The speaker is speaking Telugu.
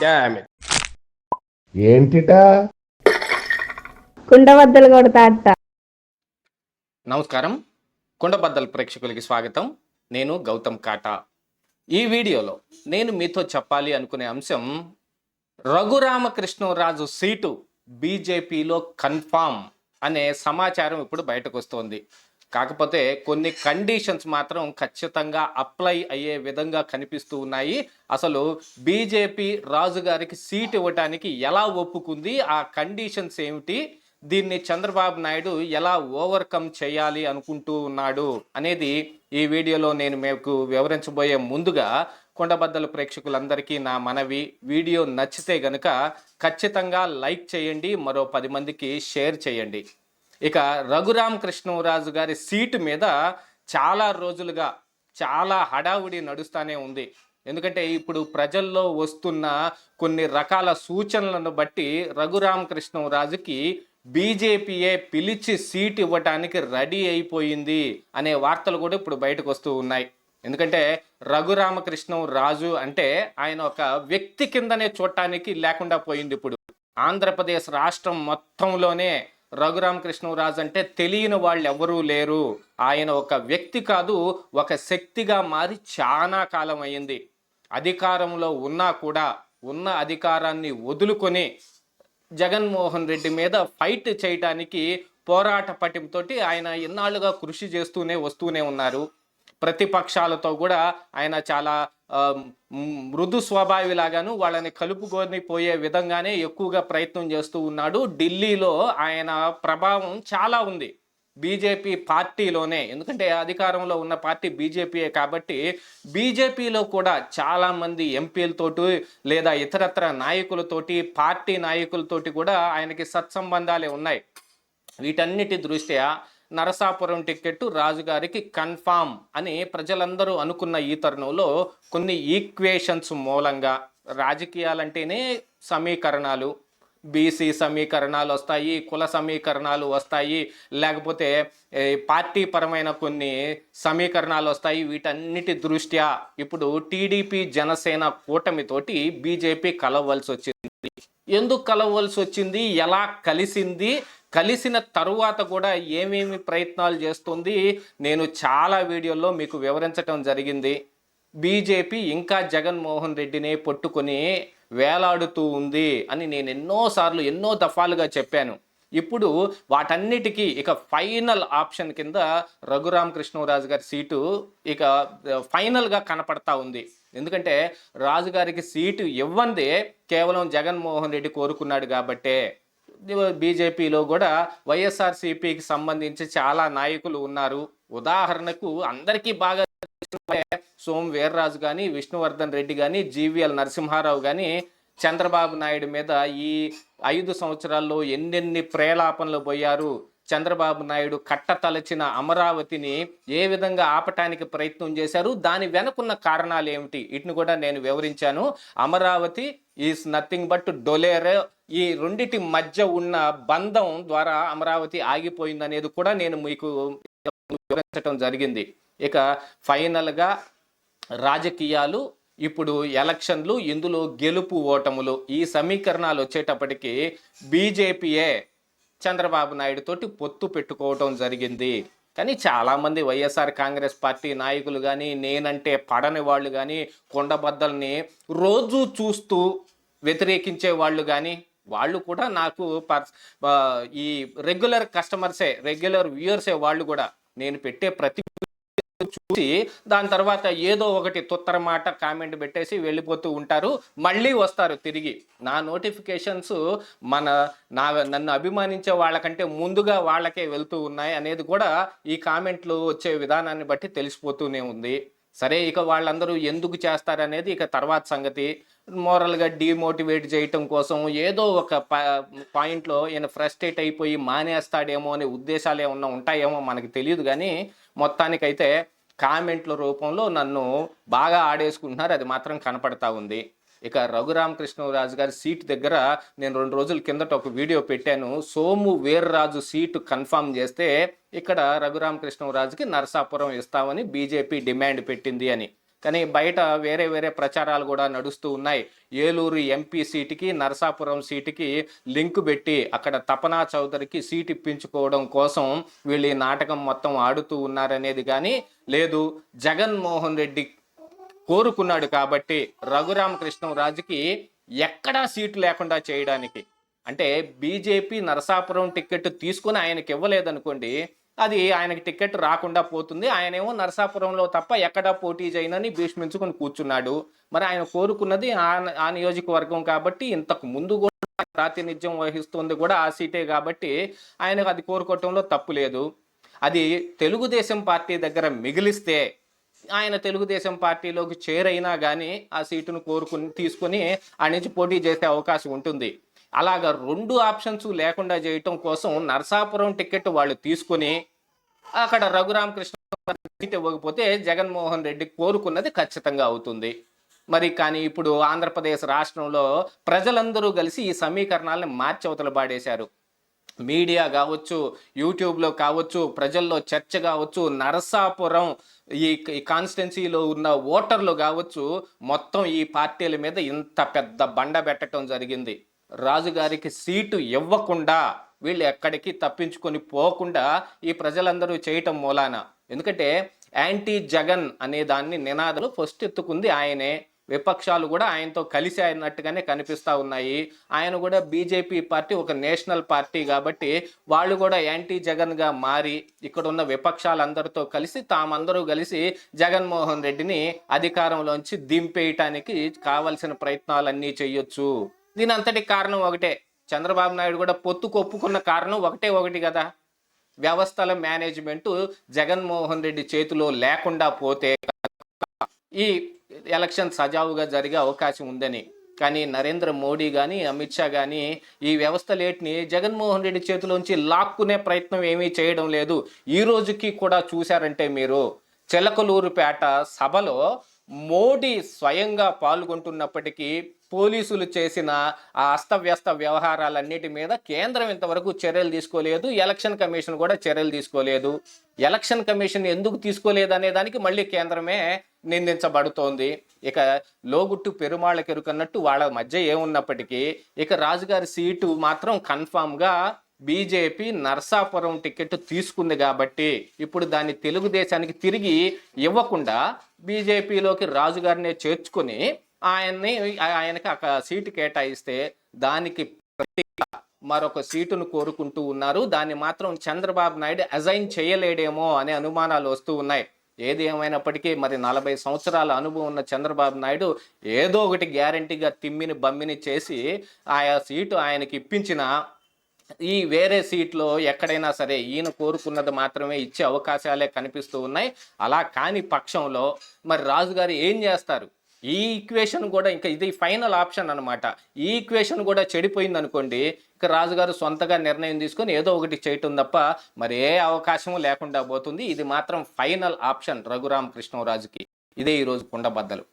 Damn it. ఏంటిటా కుండబద్దలు కొడతా అత్త. నమస్కారం, కుండబద్దల ప్రేక్షకులకి స్వాగతం. నేను గౌతమ్ కాటా. ఈ వీడియోలో నేను మీతో చెప్పాలి అనుకునే అంశం, రఘురామకృష్ణరాజు సీటు బీజేపీలో కన్ఫామ్ అనే సమాచారం ఇప్పుడు బయటకు వస్తోంది. కాకపోతే కొన్ని కండిషన్స్ మాత్రం ఖచ్చితంగా అప్లై అయ్యే విధంగా కనిపిస్తూ ఉన్నాయి. అసలు బీజేపీ రాజు గారికి సీట్ ఇవ్వటానికి ఎలా ఒప్పుకుంది, ఆ కండిషన్స్ ఏమిటి, దీన్ని చంద్రబాబు నాయుడు ఎలా ఓవర్కమ్ చేయాలి అనుకుంటూ ఉన్నాడు అనేది ఈ వీడియోలో నేను మీకు వివరించబోయే ముందుగా కొండబద్దల ప్రేక్షకులందరికీ నా మనవి, వీడియో నచ్చితే గనుక ఖచ్చితంగా లైక్ చేయండి, మరో 10 మందికి షేర్ చేయండి. ఇక రఘురామకృష్ణరాజు గారి సీటు మీద చాలా రోజులుగా చాలా హడావుడి నడుస్తూనే ఉంది. ఎందుకంటే ఇప్పుడు ప్రజల్లో వస్తున్న కొన్ని రకాల సూచనలను బట్టి రఘురామకృష్ణరాజుకి బీజేపీయే పిలిచి సీట్ ఇవ్వటానికి రెడీ అయిపోయింది అనే వార్తలు కూడా ఇప్పుడు బయటకు వస్తూ ఉన్నాయి. ఎందుకంటే రఘురామకృష్ణరాజు అంటే ఆయన ఒక వ్యక్తి కిందనే చూడటానికి లేకుండా పోయింది. ఇప్పుడు ఆంధ్రప్రదేశ్ రాష్ట్రం మొత్తంలోనే రఘురామకృష్ణరాజు అంటే తెలియని వాళ్ళు ఎవరూ లేరు. ఆయన ఒక వ్యక్తి కాదు, ఒక శక్తిగా మారి చాలా కాలం అయింది. అధికారంలో ఉన్నా కూడా ఉన్న అధికారాన్ని వదులుకొని జగన్మోహన్ రెడ్డి మీద ఫైట్ చేయటానికి పోరాట పటిమతోటి ఆయన ఎన్నాళ్ళుగా కృషి వస్తూనే ఉన్నారు. ప్రతిపక్షాలతో కూడా ఆయన చాలా మృదు స్వభావిలాగాను వాళ్ళని కలుపుకొని పోయే విధంగానే ఎక్కువగా ప్రయత్నం చేస్తూ ఉన్నాడు. ఢిల్లీలో ఆయన ప్రభావం చాలా ఉంది బీజేపీ పార్టీలోనే, ఎందుకంటే అధికారంలో ఉన్న పార్టీ బీజేపీయే కాబట్టి బీజేపీలో కూడా చాలామంది ఎంపీలతోటి లేదా ఇతరత్ర నాయకులతోటి, పార్టీ నాయకులతోటి కూడా ఆయనకి సత్సంబంధాలే ఉన్నాయి. వీటన్నిటి దృష్ట్యా నరసాపురం టికెట్టు రాజుగారికి కన్ఫామ్ అని ప్రజలందరూ అనుకున్న ఈ తరుణంలో కొన్ని ఈక్వేషన్స్ మూలంగా, రాజకీయాలంటేనే సమీకరణాలు, బీసీ సమీకరణాలు వస్తాయి, కుల సమీకరణాలు వస్తాయి, లేకపోతే పార్టీ పరమైన కొన్ని సమీకరణాలు వస్తాయి. వీటన్నిటి దృష్ట్యా ఇప్పుడు టీడీపీ జనసేన కూటమితోటి బీజేపీ కలవలసి వచ్చింది. ఎందుకు కలవలసి వచ్చింది, ఎలా కలిసింది, కలిసిన తరువాత కూడా ఏమేమి ప్రయత్నాలు చేస్తుంది, నేను చాలా వీడియోల్లో మీకు వివరించడం జరిగింది. బీజేపీ ఇంకా జగన్మోహన్ రెడ్డిని పట్టుకొని వేలాడుతూ ఉంది అని నేను ఎన్నోసార్లు ఎన్నో దఫాలుగా చెప్పాను. ఇప్పుడు వాటన్నిటికీ ఇక ఫైనల్ ఆప్షన్ కింద రఘురామకృష్ణరాజు గారి సీటు ఇక ఫైనల్గా కనపడతా ఉంది. ఎందుకంటే రాజుగారికి సీటు ఇవ్వందే కేవలం జగన్మోహన్ రెడ్డి కోరుకున్నాడు కాబట్టే. బీజేపీలో కూడా వైఎస్ఆర్సీపీకి సంబంధించి చాలా నాయకులు ఉన్నారు. ఉదాహరణకు అందరికీ బాగా సోము వీర్రాజు కానీ, విష్ణువర్ధన్ రెడ్డి కానీ, జీవీఎల్ నరసింహారావు కానీ చంద్రబాబు నాయుడు మీద ఈ 5 సంవత్సరాల్లో ఎన్నెన్ని ప్రేలాపనలు పోయారు. చంద్రబాబు నాయుడు కట్టతలచిన అమరావతిని ఏ విధంగా ఆపటానికి ప్రయత్నం చేశారు, దాని వెనుకున్న కారణాలు ఏమిటి, వీటిని కూడా నేను వివరించాను. అమరావతి ఈజ్ నథింగ్ బట్ డొలేరే, ఈ రెండిటి మధ్య ఉన్న బంధం ద్వారా అమరావతి ఆగిపోయిందనేది కూడా నేను మీకు వివరించడం జరిగింది. ఇక ఫైనల్గా రాజకీయాలు, ఇప్పుడు ఎలక్షన్లు, ఇందులో గెలుపు ఓటములు, ఈ సమీకరణాలు వచ్చేటప్పటికి బీజేపీయే చంద్రబాబు నాయుడు తోటి పొత్తు పెట్టుకోవటం జరిగింది. కానీ చాలామంది వైఎస్ఆర్ కాంగ్రెస్ పార్టీ నాయకులు కానీ, నేనంటే పడని వాళ్ళు కానీ, కొండబద్దల్ని రోజు చూస్తూ వ్యతిరేకించే వాళ్ళు కానీ, వాళ్ళు కూడా నాకు ఈ రెగ్యులర్ కస్టమర్సే, రెగ్యులర్ వ్యూయర్సే. వాళ్ళు కూడా నేను పెట్టే ప్రతి చూసి దాని తర్వాత ఏదో ఒకటి తుత్తర మాట కామెంట్ పెట్టేసి వెళ్ళిపోతూ ఉంటారు, మళ్ళీ వస్తారు తిరిగి. నా నోటిఫికేషన్స్ నన్ను అభిమానించే వాళ్ళకంటే ముందుగా వాళ్ళకే వెళ్తూ ఉన్నాయి అనేది కూడా ఈ కామెంట్లు వచ్చే విధానాన్ని బట్టి తెలిసిపోతూనే ఉంది. సరే, ఇక వాళ్ళందరూ ఎందుకు చేస్తారనేది ఇక తర్వాత సంగతి. మోరల్గా డిమోటివేట్ చేయటం కోసం ఏదో ఒక పాయింట్లో ఈయన ఫ్రస్ట్రేట్ అయిపోయి మానేస్తాడేమో అనే ఉద్దేశాలు ఏమన్నా ఉంటాయేమో మనకి తెలియదు. కానీ మొత్తానికైతే కామెంట్ల రూపంలో నన్ను బాగా ఆడేసుకుంటున్నారు, అది మాత్రం కనపడతా ఉంది. ఇక రఘురామకృష్ణరాజు గారి సీట్ దగ్గర నేను 2 రోజుల కిందట ఒక వీడియో పెట్టాను. సోము వీర్రాజు సీటు కన్ఫర్మ్ చేస్తే ఇక్కడ రఘురామకృష్ణరాజుకి నరసాపురం ఇస్తామని బీజేపీ డిమాండ్ పెట్టింది అని. కానీ బయట వేరే వేరే ప్రచారాలు కూడా నడుస్తూ ఉన్నాయి. ఏలూరు ఎంపీ సీటుకి నరసాపురం సీటుకి లింకు పెట్టి అక్కడ తపనా చౌదరికి సీట్ ఇప్పించుకోవడం కోసం వీళ్ళు ఈ నాటకం మొత్తం ఆడుతూ ఉన్నారనేది కానీ లేదు. జగన్మోహన్ రెడ్డి కోరుకున్నాడు కాబట్టి రఘురామకృష్ణరాజుకి ఎక్కడా సీటు లేకుండా చేయడానికి, అంటే బీజేపీ నరసాపురం టికెట్ తీసుకుని ఆయనకి ఇవ్వలేదనుకోండి, అది ఆయనకి టికెట్ రాకుండా పోతుంది. ఆయనేమో నరసాపురంలో తప్ప ఎక్కడా పోటీ చేయనని భీష్మించుకొని కూర్చున్నాడు. మరి ఆయన కోరుకున్నది ఆ నియోజకవర్గం కాబట్టి, ఇంతకు ముందు కూడా ప్రాతినిధ్యం వహిస్తుంది కూడా ఆ సీటే కాబట్టి ఆయనకు అది కోరుకోవటంలో తప్పు లేదు. అది తెలుగుదేశం పార్టీ దగ్గర మిగిలిస్తే ఆయన తెలుగుదేశం పార్టీలోకి చేరైనా కానీ ఆ సీటును తీసుకొని ఆ నుంచి పోటీ చేసే అవకాశం ఉంటుంది. అలాగా 2 ఆప్షన్స్ లేకుండా చేయటం కోసం నరసాపురం టికెట్ వాళ్ళు తీసుకొని అక్కడ రఘురామకృష్ణ సీట్ ఇవ్వకపోతే జగన్మోహన్ రెడ్డి కోరుకున్నది ఖచ్చితంగా అవుతుంది. మరి కానీ ఇప్పుడు ఆంధ్రప్రదేశ్ రాష్ట్రంలో ప్రజలందరూ కలిసి ఈ సమీకరణాలను మార్చవతలు పాడేశారు. మీడియా కావచ్చు, యూట్యూబ్లో కావచ్చు, ప్రజల్లో చర్చ కావచ్చు, నరసాపురం ఈ కాన్స్టిట్యున్సీలో ఉన్న ఓటర్లు కావచ్చు, మొత్తం ఈ పార్టీల మీద ఇంత పెద్ద బండ పెట్టడం జరిగింది. రాజుగారికి సీటు ఇవ్వకుండా వీళ్ళు ఎక్కడికి తప్పించుకొని పోకుండా ఈ ప్రజలందరూ చేయటం మూలాన, ఎందుకంటే యాంటీ జగన్ అనే దాన్ని నినాదాలు ఫస్ట్ ఎత్తుకుంది ఆయనే. విపక్షాలు కూడా ఆయనతో కలిసి అయినట్టుగానే కనిపిస్తూ ఉన్నాయి. ఆయన కూడా బీజేపీ పార్టీ ఒక నేషనల్ పార్టీ కాబట్టి వాళ్ళు కూడా యాంటీ జగన్గా మారి ఇక్కడ ఉన్న విపక్షాలందరితో కలిసి తామందరూ కలిసి జగన్మోహన్ రెడ్డిని అధికారంలోంచి దింపేయటానికి కావలసిన ప్రయత్నాలన్నీ చేయొచ్చు. దీని అంతటికి కారణం ఒకటే, చంద్రబాబు నాయుడు కూడా పొత్తుకు ఒప్పుకున్న కారణం ఒకటి కదా, వ్యవస్థల మేనేజ్మెంటు జగన్మోహన్ రెడ్డి చేతిలో లేకుండా పోతే ఈ ఎలక్షన్ సజావుగా జరిగే అవకాశం ఉందని. కానీ నరేంద్ర మోడీ కానీ అమిత్ షా కానీ ఈ వ్యవస్థలేటిని జగన్మోహన్ రెడ్డి చేతిలోంచి లాక్కునే ప్రయత్నం ఏమీ చేయడం లేదు. ఈ రోజుకి కూడా చూశారంటే మీరు చిలకలూరుపేట సభలో మోడీ స్వయంగా పాల్గొంటున్నప్పటికీ పోలీసులు చేసిన ఆ అస్తవ్యస్త వ్యవహారాలన్నిటి మీద కేంద్రం ఇంతవరకు చర్యలు తీసుకోలేదు. ఎలక్షన్ కమిషన్ కూడా చర్యలు తీసుకోలేదు. ఎలక్షన్ కమిషన్ ఎందుకు తీసుకోలేదు అనే దానికి మళ్ళీ కేంద్రమే నిందించబడుతోంది. ఇక లోగుట్టు పెరుమాళ్ళకెరుకన్నట్టు వాళ్ళ మధ్య ఏమున్నప్పటికీ ఇక రాజుగారి సీటు మాత్రం కన్ఫామ్గా బీజేపీ నర్సాపురం టికెట్ తీసుకుంది కాబట్టి ఇప్పుడు దాన్ని తెలుగుదేశానికి తిరిగి ఇవ్వకుండా బీజేపీలోకి రాజుగారినే చేర్చుకొని ఆయనకి ఒక సీటు కేటాయిస్తే దానికి మరొక సీటును కోరుకుంటూ ఉన్నారు. దాన్ని మాత్రం చంద్రబాబు నాయుడు అజైన్ చేయలేడేమో అనే అనుమానాలు వస్తూ ఉన్నాయి. ఏది ఏమైనప్పటికీ మరి 40 సంవత్సరాల అనుభవం ఉన్న చంద్రబాబు నాయుడు ఏదో ఒకటి గ్యారంటీగా తిమ్మిని బమ్మిని చేసి ఆయా సీటు ఆయనకి ఇప్పించిన ఈ వేరే సీట్లో ఎక్కడైనా సరే ఈయన కోరుకున్నది మాత్రమే ఇచ్చే అవకాశాలే కనిపిస్తూ ఉన్నాయి. అలా కాని పక్షంలో మరి రాజుగారు ఏం చేస్తారు? ఈ ఈక్వేషన్ కూడా ఇంకా ఇది ఫైనల్ ఆప్షన్ అనమాట. ఈ ఈక్వేషన్ కూడా చెడిపోయింది అనుకోండి, ఇక రాజుగారు సొంతగా నిర్ణయం తీసుకొని ఏదో ఒకటి చేయటం తప్ప మరి ఏ అవకాశము లేకుండా పోతుంది. ఇది మాత్రం ఫైనల్ ఆప్షన్ రఘురామకృష్ణరాజుకి. ఇదే ఈరోజు కుండబద్దలు.